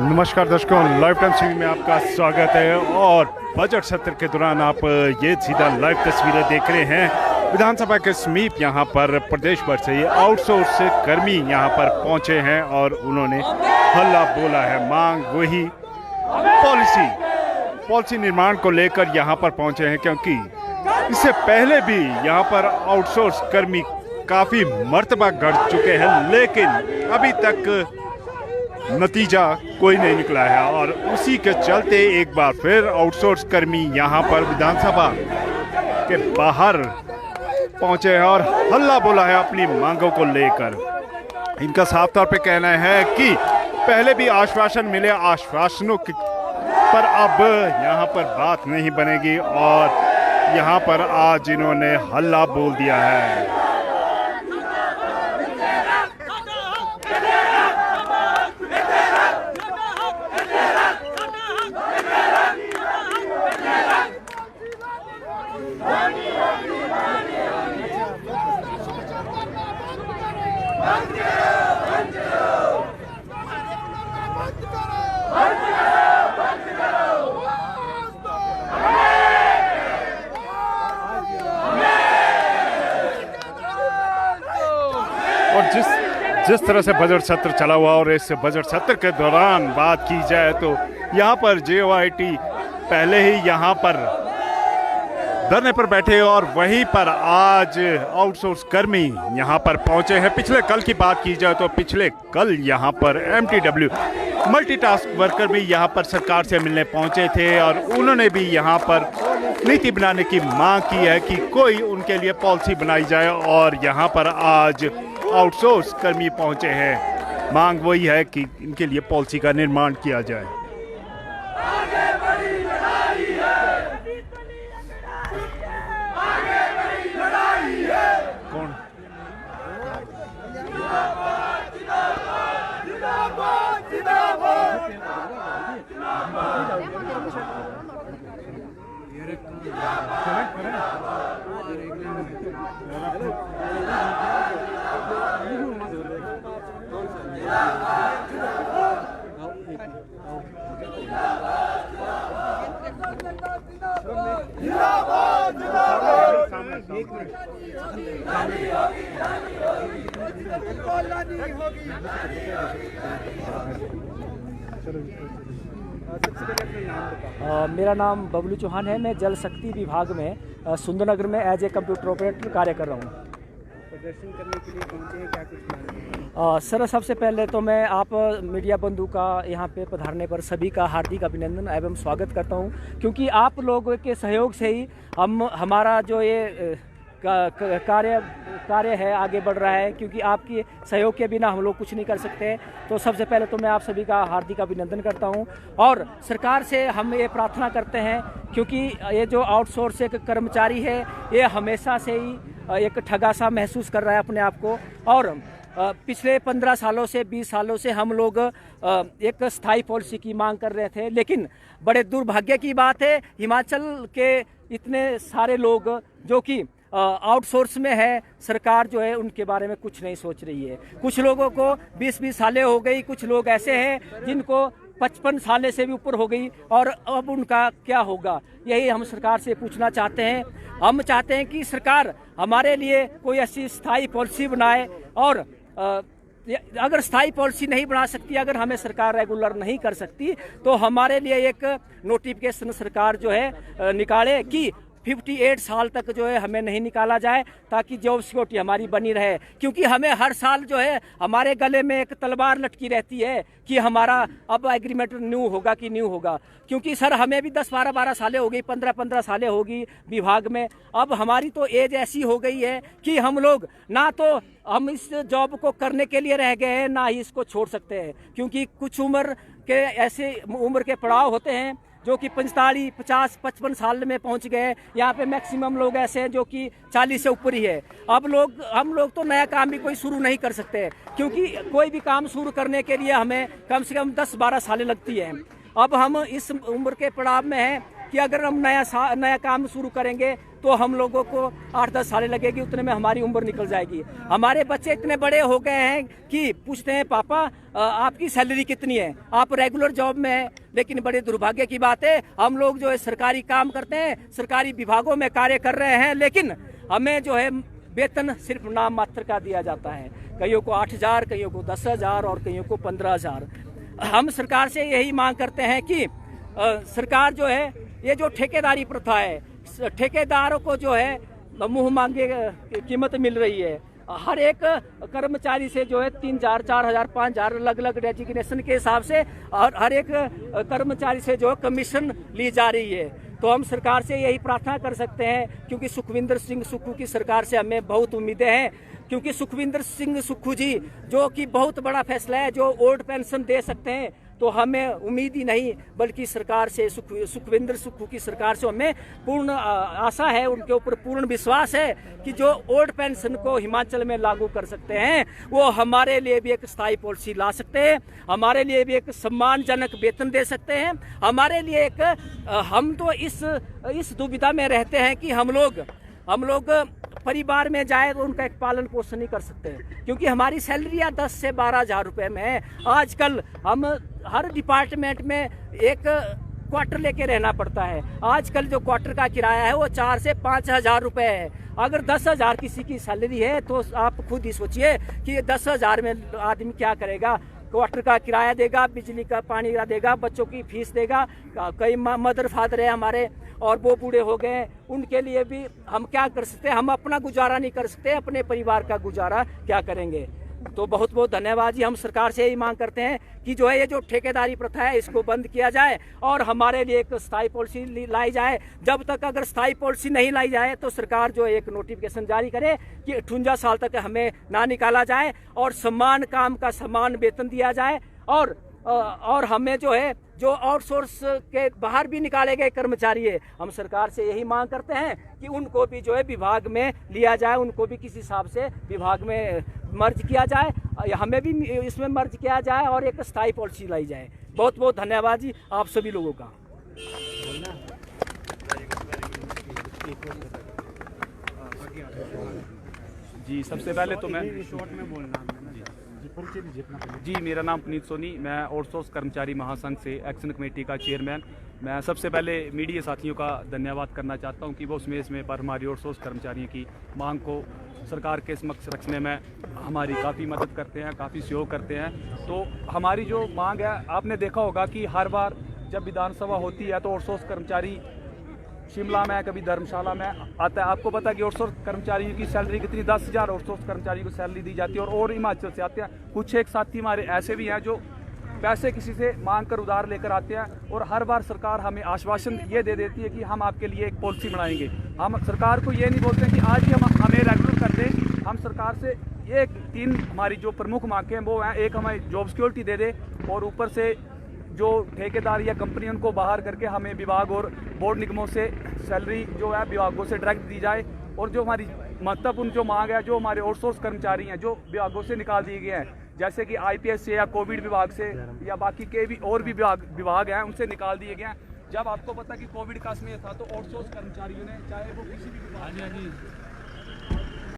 नमस्कार दर्शकों, live time TV में आपका स्वागत है। और बजट सत्र के दौरान आप ये सीधा लाइव तस्वीरें देख रहे हैं। विधानसभा के समीप यहाँ पर प्रदेश भर से ये आउटसोर्स कर्मी यहाँ पर पहुँचे हैं और उन्होंने हल्ला बोला है। मांग वही पॉलिसी निर्माण को लेकर यहाँ पर पहुँचे हैं, क्योंकि इससे पहले भी यहाँ पर आउटसोर्स कर्मी काफ़ी मर्तबा गढ़ चुके हैं, लेकिन अभी तक नतीजा कोई नहीं निकला है। और उसी के चलते एक बार फिर आउटसोर्स कर्मी यहाँ पर विधानसभा के बाहर पहुँचे हैं और हल्ला बोला है अपनी मांगों को लेकर। इनका साफ तौर पे कहना है कि पहले भी आश्वासन मिले, आश्वासनों पर अब यहाँ पर बात नहीं बनेगी और यहाँ पर आज इन्होंने हल्ला बोल दिया है। और जिस तरह से बजट सत्र चला हुआ और इस बजट सत्र के दौरान बात की जाए तो यहाँ पर JOIT पहले ही यहाँ पर धरने पर बैठे और वहीं पर आज आउटसोर्स कर्मी यहाँ पर पहुँचे हैं। पिछले कल की बात की जाए तो पिछले कल यहाँ पर MTW मल्टीटास्क वर्कर भी यहाँ पर सरकार से मिलने पहुँचे थे और उन्होंने भी यहाँ पर नीति बनाने की मांग की है कि कोई उनके लिए पॉलिसी बनाई जाए। और यहाँ पर आज आउटसोर्स कर्मी पहुँचे हैं। मांग वही है कि इनके लिए पॉलिसी का निर्माण किया जाए। मेरा नाम बबलू चौहान है। मैं जल शक्ति विभाग में सुंदरनगर में एज ए कंप्यूटर ऑपरेटर कार्य कर रहा हूँ। प्रदर्शन करने के लिए पहुंचे हैं, क्या कुछ मांग है? सर, सबसे पहले तो मैं आप मीडिया बंधु का यहाँ पे पधारने पर सभी का हार्दिक अभिनंदन एवं स्वागत करता हूँ, क्योंकि आप लोगों के सहयोग से ही हमारा जो ये कार्य है आगे बढ़ रहा है, क्योंकि आपके सहयोग के बिना हम लोग कुछ नहीं कर सकते। तो सबसे पहले तो मैं आप सभी का हार्दिक अभिनंदन करता हूं और सरकार से हम ये प्रार्थना करते हैं, क्योंकि ये जो आउटसोर्स एक कर्मचारी है ये हमेशा से ही एक ठगा सा महसूस कर रहा है अपने आप को। और पिछले 15 सालों से 20 सालों से हम लोग एक स्थायी पॉलिसी की मांग कर रहे थे, लेकिन बड़े दुर्भाग्य की बात है हिमाचल के इतने सारे लोग जो कि आउटसोर्स में है, सरकार जो है उनके बारे में कुछ नहीं सोच रही है। कुछ लोगों को 20-20 सालें हो गई, कुछ लोग ऐसे हैं जिनको 55 सालें से भी ऊपर हो गई, और अब उनका क्या होगा, यही हम सरकार से पूछना चाहते हैं। हम चाहते हैं कि सरकार हमारे लिए कोई ऐसी स्थायी पॉलिसी बनाए, और अगर स्थायी पॉलिसी नहीं बना सकती, अगर हमें सरकार रेगुलर नहीं कर सकती, तो हमारे लिए एक नोटिफिकेशन सरकार जो है निकाले कि 58 साल तक जो है हमें नहीं निकाला जाए, ताकि जॉब सिक्योरिटी हमारी बनी रहे। क्योंकि हमें हर साल जो है हमारे गले में एक तलवार लटकी रहती है कि हमारा अब एग्रीमेंट न्यू होगा कि न्यू होगा। क्योंकि सर हमें भी 10-12 सालें हो गई, 15-15 सालें होगी विभाग में। अब हमारी तो एज ऐसी हो गई है कि हम लोग ना तो हम इस जॉब को करने के लिए रह गए हैं, ना ही इसको छोड़ सकते हैं। क्योंकि कुछ उम्र के ऐसे उम्र के पड़ाव होते हैं जो कि 45, 50, 55 साल में पहुंच गए। यहाँ पे मैक्सिमम लोग ऐसे हैं जो कि 40 से ऊपर ही है। अब हम लोग तो नया काम भी कोई शुरू नहीं कर सकते, क्योंकि कोई भी काम शुरू करने के लिए हमें कम से कम 10-12 सालें लगती हैं। अब हम इस उम्र के पड़ाव में हैं कि अगर हम नया काम शुरू करेंगे तो हम लोगों को 8-10 साल लगेगी, उतने में हमारी उम्र निकल जाएगी। हमारे बच्चे इतने बड़े हो गए हैं कि पूछते हैं पापा आपकी सैलरी कितनी है, आप रेगुलर जॉब में हैं। लेकिन बड़े दुर्भाग्य की बात है, हम लोग जो है सरकारी काम करते हैं, सरकारी विभागों में कार्य कर रहे हैं, लेकिन हमें जो है वेतन सिर्फ नाम मात्र का दिया जाता है। कईयों को 8,000, कईयों को 10,000 और कईयों को 15,000। हम सरकार से यही मांग करते हैं कि सरकार जो है ये जो ठेकेदारी प्रथा है, ठेकेदारों को जो है मुंह मांगे कीमत मिल रही है। हर एक कर्मचारी से जो है 3,000, 4,000, 5,000 अलग अलग डेजिग्नेशन के हिसाब से और हर एक कर्मचारी से जो कमीशन ली जा रही है। तो हम सरकार से यही प्रार्थना कर सकते हैं, क्योंकि सुखविंदर सिंह सुक्खू की सरकार से हमें बहुत उम्मीदें हैं, क्योंकि सुखविंदर सिंह सुक्खू जी जो कि बहुत बड़ा फैसला है, जो ओल्ड पेंशन दे सकते हैं, तो हमें उम्मीद ही नहीं बल्कि सरकार से सुखविंदर सुक्खू की सरकार से हमें पूर्ण आशा है, उनके ऊपर पूर्ण विश्वास है कि जो ओल्ड पेंशन को हिमाचल में लागू कर सकते हैं वो हमारे लिए भी एक स्थायी पॉलिसी ला सकते हैं, हमारे लिए भी एक सम्मानजनक वेतन दे सकते हैं। हमारे लिए एक हम तो इस दुविधा में रहते हैं कि हम लोग परिवार में जाए तो उनका एक पालन पोषण नहीं कर सकते, क्योंकि हमारी सैलरियाँ 10 से 12,000 रुपये में है। आजकल हम हर डिपार्टमेंट में एक क्वार्टर लेके रहना पड़ता है। आजकल जो क्वार्टर का किराया है वो 4 से 5,000 रुपये है। अगर 10,000 किसी की सैलरी है तो आप खुद ही सोचिए कि 10,000 में आदमी क्या करेगा। क्वार्टर का किराया देगा, बिजली का पानी का देगा, बच्चों की फीस देगा। कई मदर फादर है हमारे और वो बूढ़े हो गए, उनके लिए भी हम क्या कर सकते हैं। हम अपना गुजारा नहीं कर सकते, अपने परिवार का गुजारा क्या करेंगे। तो बहुत बहुत धन्यवाद जी। हम सरकार से यही मांग करते हैं कि जो है ये जो ठेकेदारी प्रथा है इसको बंद किया जाए और हमारे लिए एक स्थायी पॉलिसी लाई जाए। जब तक अगर स्थायी पॉलिसी नहीं लाई जाए तो सरकार जो है एक नोटिफिकेशन जारी करे कि 58 साल तक हमें ना निकाला जाए और समान काम का समान वेतन दिया जाए। और हमें जो है जो आउटसोर्स के बाहर भी निकाले गए कर्मचारी है, हम सरकार से यही मांग करते हैं कि उनको भी जो है विभाग में लिया जाए, उनको भी किसी हिसाब से विभाग में मर्ज किया जाए, हमें भी इसमें मर्ज किया जाए और एक स्थायी पॉलिसी लाई जाए। बहुत बहुत धन्यवाद जी आप सभी लोगों का। जी सबसे पहले तो मैं शॉर्ट में बोलना जी मेरा नाम पुनीत सोनी, मैं आउटसोर्स कर्मचारी महासंघ से एक्शन कमेटी का चेयरमैन। मैं सबसे पहले मीडिया साथियों का धन्यवाद करना चाहता हूं कि वो समय पर हमारी आउटसोर्स कर्मचारियों की मांग को सरकार के समक्ष रखने में हमारी काफ़ी मदद करते हैं, काफ़ी सहयोग करते हैं। तो हमारी जो मांग है, आपने देखा होगा कि हर बार जब विधानसभा होती है तो आउटसोर्स कर्मचारी शिमला में कभी धर्मशाला में आता है। आपको पता है कि आउटसोर्स कर्मचारियों की सैलरी कितनी, 10,000 आउटसोर्स कर्मचारियों को सैलरी दी जाती है और हिमाचल से आते हैं। कुछ एक साथी हमारे ऐसे भी हैं जो पैसे किसी से मांग कर उधार लेकर आते हैं और हर बार सरकार हमें आश्वासन ये दे देती है कि हम आपके लिए एक पॉलिसी बनाएंगे। हम सरकार को ये नहीं बोलते कि आज ही हमें रेगुलर कर दें। हम सरकार से ये 3 हमारी जो प्रमुख मांगें हैं वो हैं, एक हमें जॉब सिक्योरिटी दे दे और ऊपर से जो ठेकेदार या कंपनी उनको बाहर करके हमें विभाग और बोर्ड निगमों से सैलरी जो है विभागों से डायरेक्ट दी जाए। और जो हमारी महत्वपूर्ण जो मांग है, जो हमारे आउटसोर्स कर्मचारी हैं जो विभागों से निकाल दिए गए हैं, जैसे कि IPS से या कोविड विभाग से या बाकी के भी और भी विभाग हैं उनसे निकाल दिए गए हैं। जब आपको पता कि कोविड का समय था तो आउटसोर्स कर्मचारियों ने, चाहे वो किसी भी विभाग